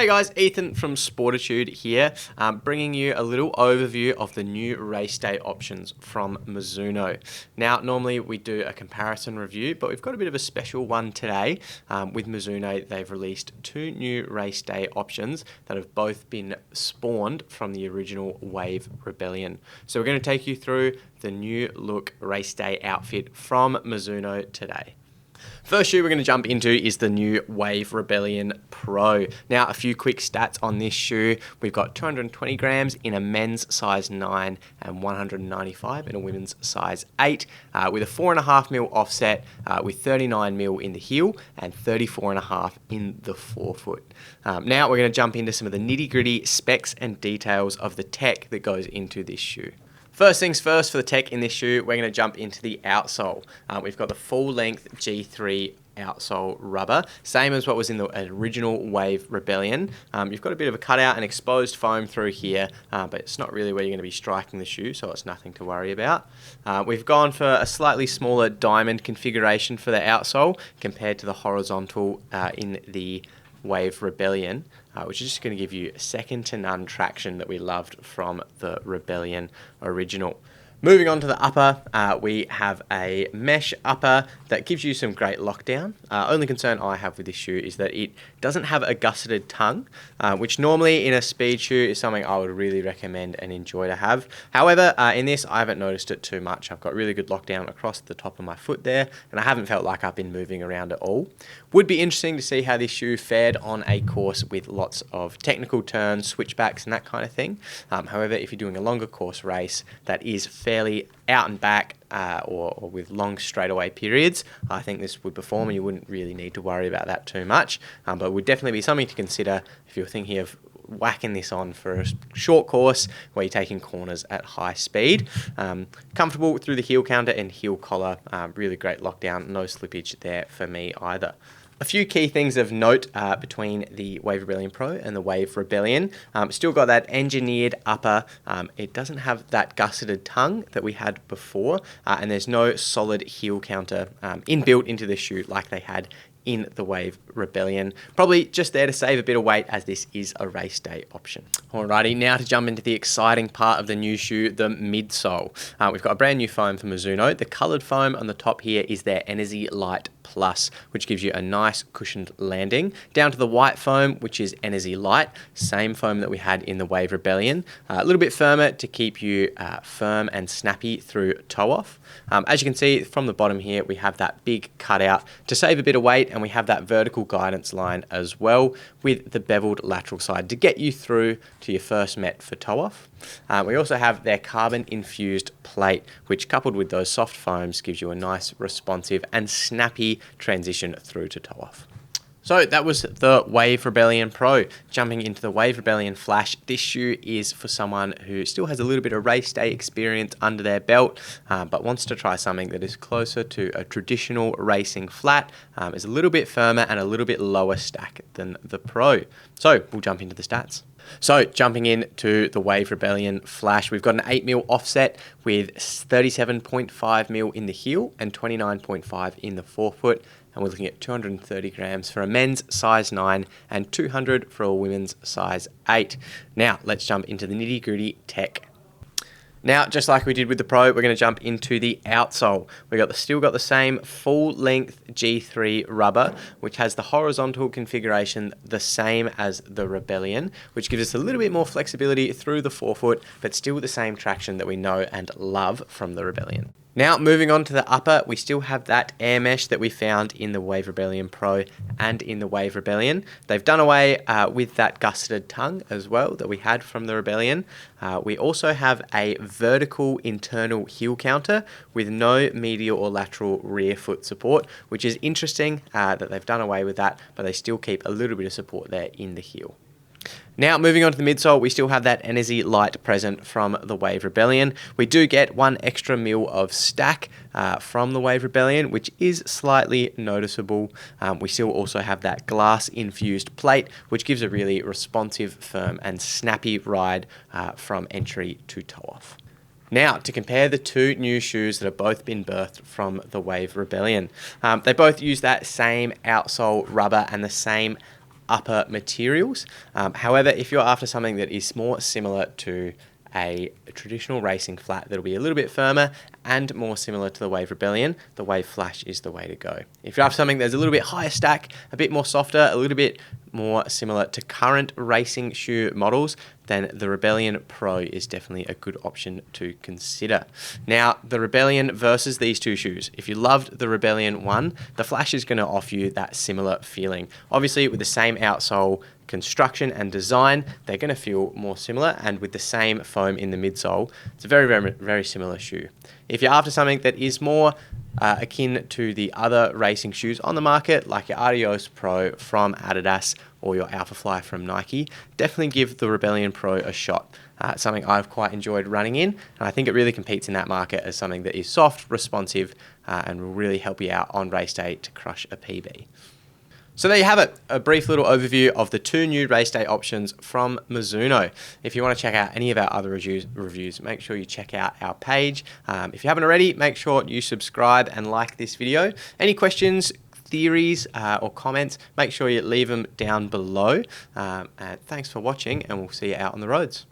Hey guys, Ethan from Sportitude here, bringing you a little overview of the new race day options from Mizuno. Now, normally we do a comparison review, but we've got a bit of a special one today. With Mizuno, they've released two new race day options that have both been spawned from the original Wave Rebellion. So we're going to take you through the new look race day outfit from Mizuno today. First shoe we're going to jump into is the new Wave Rebellion Pro. Now, a few quick stats on this shoe. We've got 220 grams in a men's size 9 and 195 in a women's size 8, with a 4.5mm offset, with 39mm in the heel and 34.5 in the forefoot. Now we're going to jump into some of the nitty-gritty specs and details of the tech that goes into this shoe. First things first, for the tech in this shoe, we're going to jump into the outsole. We've got the full-length G3 outsole rubber, same as what was in the original Wave Rebellion. You've got a bit of a cutout and exposed foam through here, but it's not really where you're going to be striking the shoe, so it's nothing to worry about. We've gone for a slightly smaller diamond configuration for the outsole compared to the horizontal in the Wave Rebellion, which is just going to give you second to none traction that we loved from the Rebellion original. Moving on to the upper, we have a mesh upper that gives you some great lockdown. Only concern I have with this shoe is that it doesn't have a gusseted tongue, which normally in a speed shoe is something I would really recommend and enjoy to have. However, in this, I haven't noticed it too much. I've got really good lockdown across the top of my foot there, and I haven't felt like I've been moving around at all. Would be interesting to see how this shoe fared on a course with lots of technical turns, switchbacks, and that kind of thing. However, if you're doing a longer course race that is fairly out and back or with long straightaway periods, I think this would perform and you wouldn't really need to worry about that too much. But it would definitely be something to consider if you're thinking of whacking this on for a short course where you're taking corners at high speed. Comfortable through the heel counter and heel collar, really great lockdown, no slippage there for me either. A few key things of note between the Wave Rebellion Pro and the Wave Rebellion. Still got that engineered upper. It doesn't have that gusseted tongue that we had before, and there's no solid heel counter inbuilt into the shoe like they had in the Wave Rebellion. Probably just there to save a bit of weight, as this is a race day option. Alrighty, now to jump into the exciting part of the new shoe, the midsole. We've got a brand new foam from Mizuno. The coloured foam on the top here is their Energy Light Plus, which gives you a nice cushioned landing, down to the white foam, which is Energy Light, same foam that we had in the Wave Rebellion. A little bit firmer to keep you firm and snappy through toe off. As you can see from the bottom here, we have that big cutout to save a bit of weight, and we have that vertical guidance line as well with the beveled lateral side to get you through to your first met for toe off. We also have their carbon infused plate, which coupled with those soft foams gives you a nice responsive and snappy transition through to toe off. So that was the Wave Rebellion Pro. Jumping into the Wave Rebellion Flash, this shoe is for someone who still has a little bit of race day experience under their belt, but wants to try something that is closer to a traditional racing flat, is a little bit firmer and a little bit lower stack than the Pro. So we'll jump into the stats. So jumping into the Wave Rebellion Flash, we've got an 8mm offset with 37.5mm in the heel and 29.5 in the forefoot. And we're looking at 230 grams for a men's size 9 and 200 for a women's size 8. Now, let's jump into the nitty-gritty tech. Now, just like we did with the Pro, we're going to jump into the outsole. Still got the same full-length G3 rubber, which has the horizontal configuration the same as the Rebellion, which gives us a little bit more flexibility through the forefoot, but still the same traction that we know and love from the Rebellion. Now, moving on to the upper, we still have that air mesh that we found in the Wave Rebellion Pro and in the Wave Rebellion. They've done away with that gusseted tongue as well that we had from the Rebellion. We also have a vertical internal heel counter with no medial or lateral rear foot support, which is interesting that they've done away with that, but they still keep a little bit of support there in the heel. Now, moving on to the midsole, we still have that Energy Light present from the Wave Rebellion. We do get 1 extra mil of stack from the Wave Rebellion, which is slightly noticeable. We still also have that glass-infused plate, which gives a really responsive, firm, and snappy ride from entry to toe-off. Now, to compare the two new shoes that have both been birthed from the Wave Rebellion. They both use that same outsole rubber and the same upper materials. However, if you're after something that is more similar to a traditional racing flat that'll be a little bit firmer and more similar to the Wave Rebellion, the Wave Flash is the way to go. If you're after something that's a little bit higher stack, a bit more softer, a little bit more similar to current racing shoe models, then the Rebellion Pro is definitely a good option to consider. Now, the Rebellion versus these two shoes. If you loved the Rebellion 1, the Flash is going to offer you that similar feeling. Obviously, with the same outsole construction and design, they're going to feel more similar, and with the same foam in the midsole, it's a very, very, very similar shoe. If you're after something that is more akin to the other racing shoes on the market, like your Adios Pro from Adidas or your Alphafly from Nike, definitely give the Rebellion Pro a shot. It's something I've quite enjoyed running in, and I think it really competes in that market as something that is soft, responsive, and will really help you out on race day to crush a PB. So there you have it, a brief little overview of the two new race day options from Mizuno. If you want to check out any of our other reviews, make sure you check out our page. If you haven't already, make sure you subscribe and like this video. Any questions, theories, or comments, make sure you leave them down below. And thanks for watching, and we'll see you out on the roads.